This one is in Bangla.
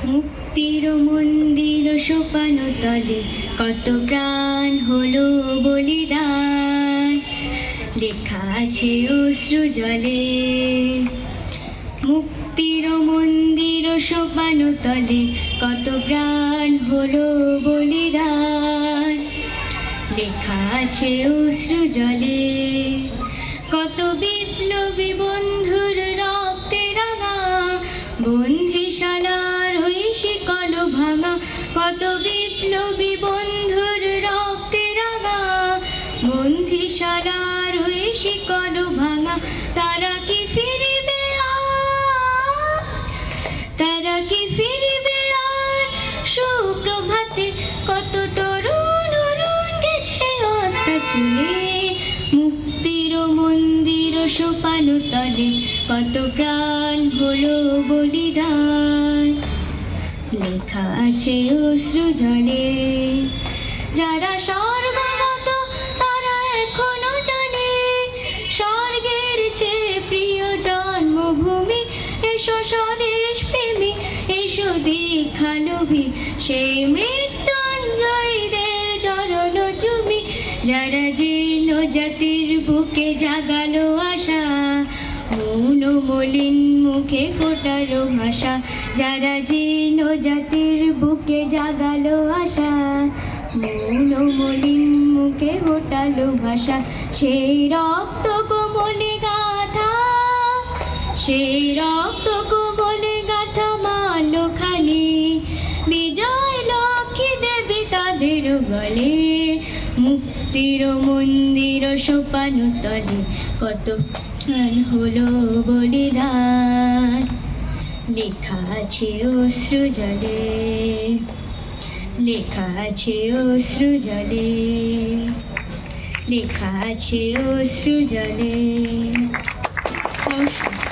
মুক্তির মন্দির সোপান তলে কত প্রাণ হলো বলিদান, লেখা আছে অশ্রু জলে। মুক্তির মন্দির সোপান তলে কত প্রাণ হলো বলিদান, লেখা আছে অশ্রু জলে। কত বিপ্লবী বন্ধুর রক্তে রাঙা বন্দিশালার ওই শিকল ভাঙা, কত বিপ্লবী বন্ধুর রক্তে রাঙা বন্দিশালার ওই শিকল ভাঙা। তারা কি ফিরবে আর, তারা কি ফিরবে আর সুপ্রভাতে? কত তরুণ অরুণ গেছে অস্ত্র চুলে, মুক্তির মন্দির সোপান তলে কত প্রাণ হলো বলিদান, লেখা আছে অশ্রু জলে। যারা স্বর্গগত তারা এখনো জানে স্বর্গের চেয়ে প্রিয় জন্মভূমি। এসো স্বদেশ প্রেমী, এসো দীক্ষালোভী, সেই মৃত্যুঞ্জয়ীদের চরণ চুমি। যারা জীর্ণ জাতির বুকে জাগালো আশা, মৌন মলিন মুখে ফোটালো ভাষা। যারা জীর্ণ জাতির বুকে জাগালো আশা, মৌন মলিন মুখে ফোটালো ভাষা। সেই রক্ত কোমলে গাথা, সেই রক্ত কোমলে গাথা মালখানি, বিজয় লক্ষ্মী দেবী তাদের গলে। মুক্তির মন্দির সোপান তলে কত প্রাণ হলো বলিদান, লেখা আছে অশ্রু জলে, লেখা আছে অশ্রু জলে, লেখা আছে অশ্রু জলে।